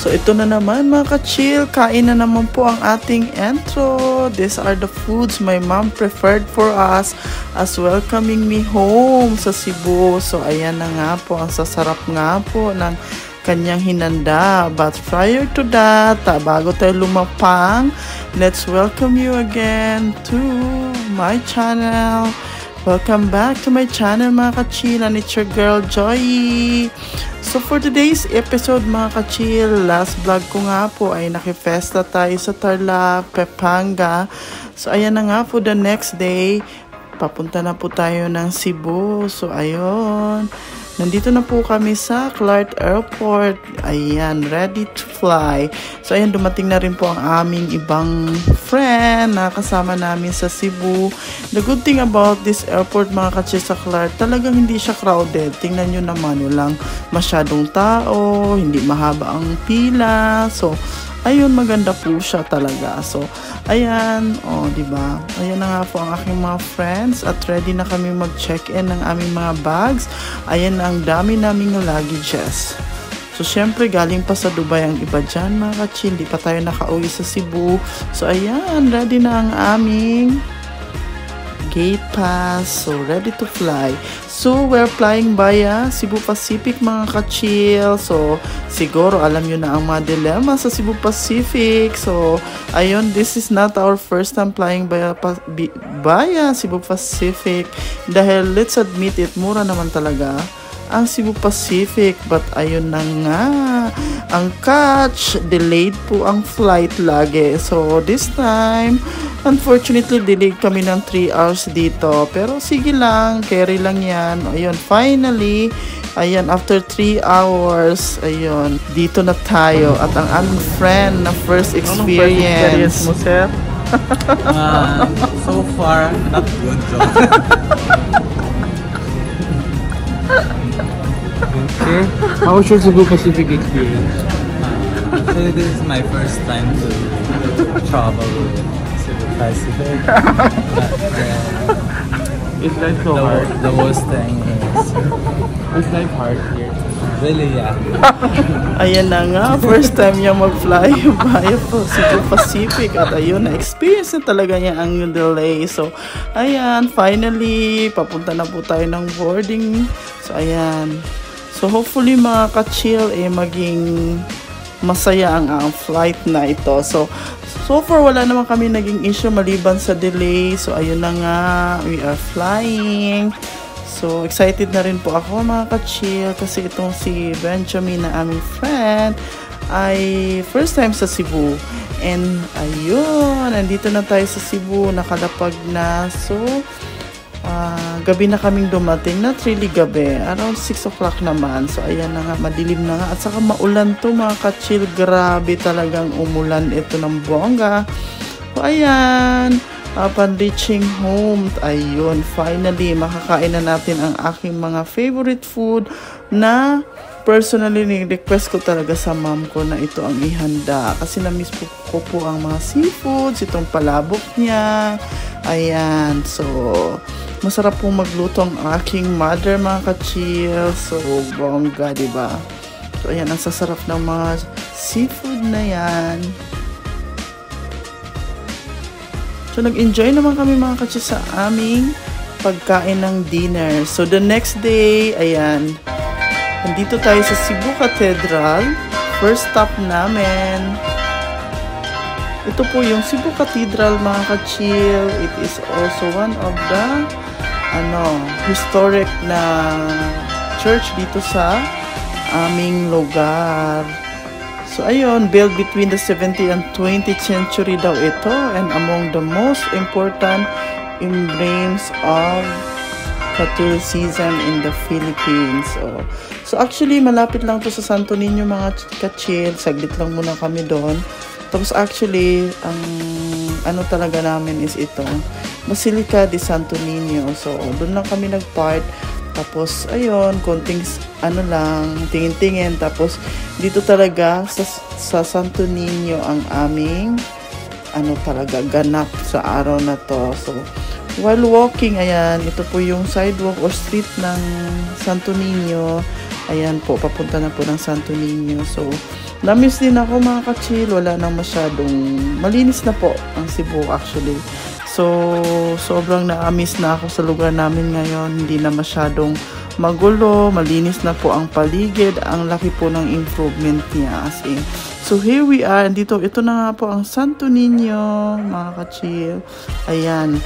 So ito na naman mga ka-chill, kain na naman po ang ating intro. These are the foods my mom preferred for us as welcoming me home sa Cebu. So ayan na nga po, ang sasarap nga po ng kanyang hinanda. But prior to that, bago tayo lumapang, let's welcome you again to my channel. Welcome back to my channel mga ka-chill, and it's your girl Joy. So for today's episode mga ka-chill, last vlog ko nga po ay nakifesta tayo sa Tarlac, Pampanga. So ayan na nga po, the next day papunta na po tayo ng Cebu. So ayun, nandito na po kami sa Clark Airport. Ayan, ready to fly. So ayan, dumating na rin po ang aming ibang friend na kasama namin sa Cebu. The good thing about this airport mga ka-chill sa Clark, talagang hindi siya crowded. Tingnan nyo naman, walang masyadong tao, hindi mahaba ang pila. So ayun, maganda po siya talaga. So ayan, diba? Ayan na nga po ang aking mga friends at ready na kami mag-check-in ng aming mga bags. Ayan, ang dami naming luggages. So syempre galing pa sa Dubai ang iba dyan mga ka-chill, hindi pa tayo nakauwi sa Cebu. So ayan, ready na ang aming gate pass. So ready to fly. So we're flying via Cebu Pacific mga ka-chill. So siguro alam nyo na ang mga dilemma sa Cebu Pacific. So ayun, this is not our first time flying via Cebu Pacific. Dahil let's admit it, mura naman talaga ang Cebu Pacific. But ayun na nga, ang catch, delayed po ang flight lagi. So this time, unfortunately, delayed kami ng 3 hours dito. Pero sige lang, carry lang yan. Ayun, finally, ayan, after 3 hours, ayun, dito na tayo. At ang aming friend na first experience. Mo, sir? So far, not good, John. Okay. How was your Cebu Pacific experience? Actually, this is my first time to travel Cebu Pacific. Is life so hard? The worst thing Is life hard here? really, yeah. Ayan na nga, first time niya mag-fly via Cebu Pacific. At ayun, na-experience na talaga niya ang delay. So, ayan, finally, papunta na po tayo ng boarding. So, ayan. So, hopefully mga ka-chill, maging masaya ang flight na ito. So far, wala naman kami naging issue maliban sa delay. So, ayun na nga, we are flying. So, excited na rin po ako mga ka-chill kasi itong si Benjamin na aming friend ay first time sa Cebu. And ayun, nandito na tayo sa Cebu, nakalapag na. So, gabi na kaming dumating, not really gabi, around 6 o'clock naman. So ayan na nga, madilim na nga at saka maulan to mga ka-chill. Grabe talagang umulan ito ng bongga. So ayan, upon reaching home, ayun, finally makakain na natin ang aking mga favorite food na personally ni-request ko talaga sa mom ko na ito ang ihanda kasi na-miss ko po ang mga seafoods, itong palabok niya. Ayan, so masarap pong magluto ang aking mother mga ka-chill. So bongga, diba? So ayan, ang sasarap ng mga seafood na yan. So nag-enjoy naman kami mga ka-chill sa aming pagkain ng dinner. So the next day, ayan, nandito tayo sa Cebu Cathedral. First stop namin. Ito po yung Cebu Cathedral mga ka-chill. It is also one of the historic na church dito sa aming lugar. So ayun, built between the 17th and 20th century daw ito, and among the most important emblems of Catholicism in the Philippines. So actually, malapit lang to sa Santo Niño mga ka-chill. Saglit lang muna kami doon. Tapos actually, ang ano talaga namin is itong Basilica de Santo Niño. So doon lang kami nag-park. Tapos ayun, konting tingin-tingin. Tapos dito talaga sa Santo Niño ang aming talaga ganap sa araw na to. So while walking, ayan, ito po yung sidewalk or street ng Santo Niño. Ayan po, papunta na po ng Santo Niño. So, na-miss din ako mga ka-chill. Wala nang masyadong, malinis na po ang Cebu actually. So, sobrang na-miss na ako sa lugar namin ngayon. Hindi na masyadong magulo, malinis na po ang paligid. Ang laki po ng improvement niya as in. So, here we are. Ito na nga po ang Santo Niño, mga ka-chill. Ayan.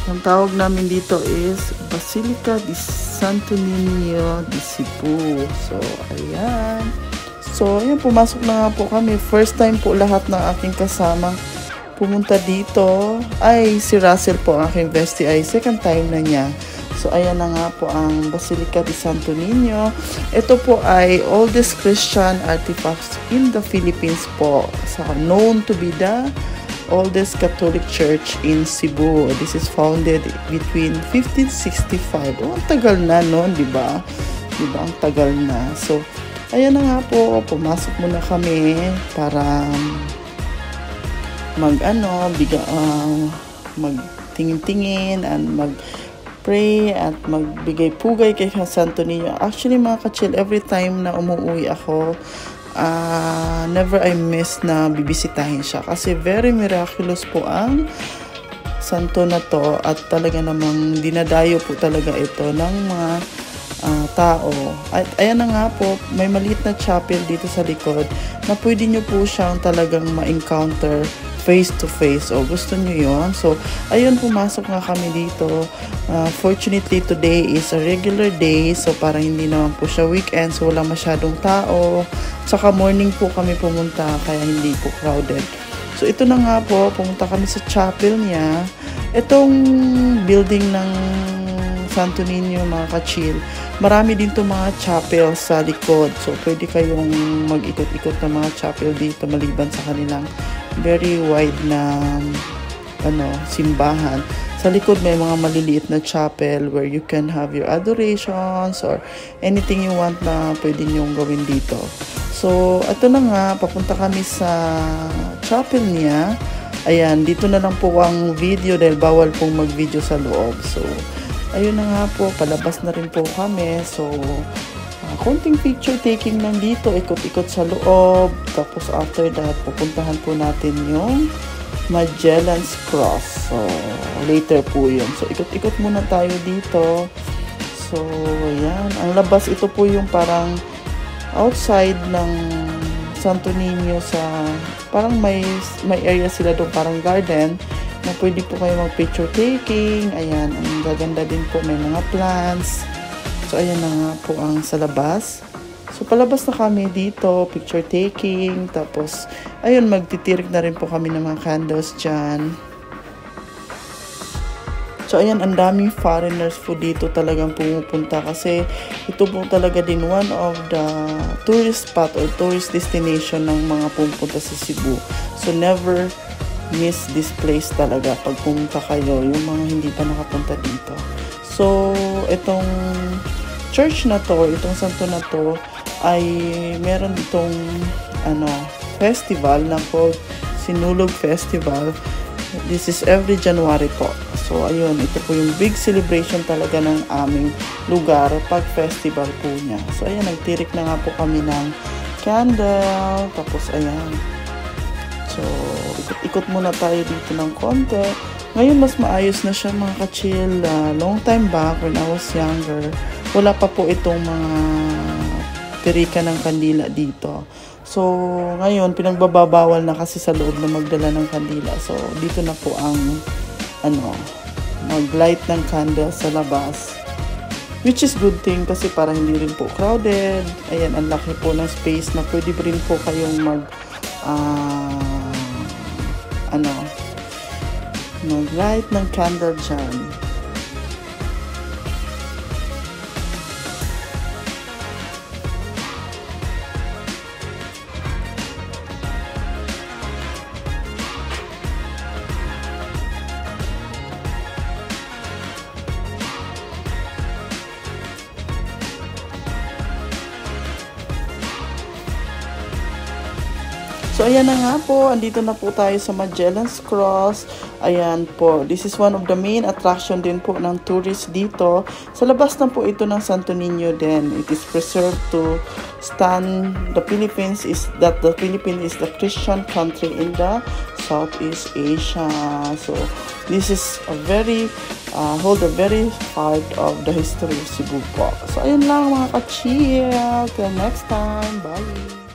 Ang tawag namin dito is Basilica de Santo Niño de Cebu. So, ayan. So, ayan, pumasok na nga po kami. First time po lahat ng aking kasama pumunta dito. Ay, si Russell po, ang aking bestie, ay second time na niya. So, ayan na nga po ang Basilica de Santo Niño. Ito po ay oldest Christian artifacts in the Philippines po. So, known to be the oldest Catholic Church in Cebu. This is founded between 1565. Oh, ang tagal na noon, di ba? Di ba? Ang tagal na. So, ayan na nga po. Pumasok muna kami para magtingin-tingin and mag-pray at magbigay-pugay kay Santo Niño. Actually, mga ka-chill, every time na umuwi ako, never I miss na bibisitahin siya kasi very miraculous po ang santo na to at talaga namang dinadayo po talaga ito ng mga tao. At ayan na nga po, may maliit na chapel dito sa likod na pwede nyo po siyang talagang ma-encounter face to face. O gusto nyo yun? So, ayun, pumasok nga kami dito. Fortunately, today is a regular day. So, parang hindi naman po siya weekend. So, wala masyadong tao. Saka morning po kami pumunta, kaya hindi po crowded. So, ito na nga po, pumunta kami sa chapel niya. Itong building ng Santo Niño, mga ka-chill, marami din to mga chapel sa likod. So, pwede kayong mag-ikot-ikot ng mga chapel dito maliban sa kanilang very wide na simbahan. Sa likod may mga maliliit na chapel where you can have your adorations or anything you want na pwede nyong gawin dito. So, ito na nga, papunta kami sa chapel niya. Ayan, dito na lang po ang video dahil bawal pong mag-video sa loob. So, ayun na nga po, palabas na rin po kami. So, konting picture taking lang dito, ikot-ikot sa loob. Tapos after that, pupuntahan po natin yung Magellan's Cross. So, later po yun. So, ikot-ikot muna tayo dito. So, ayan. Ang labas, ito po yung parang outside ng Santo Niño sa, parang may area sila doon, parang garden, na pwede po kayo mag-picture taking. Ayan, ang gaganda din po, may mga plants. So, ayan na nga po ang sa labas. So, palabas na kami dito, picture taking. Tapos, ayun, magtitirik na rin po kami ng mga candles dyan. So, ayan, ang daming foreigners po dito talagang pumupunta kasi ito po talaga din one of the tourist spot or tourist destination ng mga pumupunta sa Cebu. So, never miss this place talaga pag pumunta kayo, yung mga hindi pa nakapunta dito. So, itong church na to, itong santo na to, ay meron itong festival na called Sinulog Festival. This is every January po. So, ayun, ito po yung big celebration talaga ng aming lugar pag festival po niya. So, ayan, nagtirik na nga po kami ng candle. Tapos, ayan. So, ikot-ikot muna tayo dito ng konti. Ngayon, mas maayos na siya mga ka-chill. Long time back, when I was younger, wala pa po itong mga tirika ng kandila dito. So, ngayon, pinagbabawal na kasi sa loob na magdala ng kandila. So, dito na po ang, mag-light ng candle sa labas. Which is good thing kasi para hindi rin po crowded. Ayan, ang laki po ng space na pwede rin po kayong mag-light ng candle dyan. So, ayan na nga po. Andito na po tayo sa Magellan's Cross. Ayan po. This is one of the main attraction din po ng tourists dito. Sa labas na po ito ng Santo Niño din. It is preserved to stand the Philippines is that the Philippines is the Christian country in the Southeast Asia. So, this is a very hold a very part of the history of Cebu po. So, ayun lang mga ka-chill. Till next time. Bye!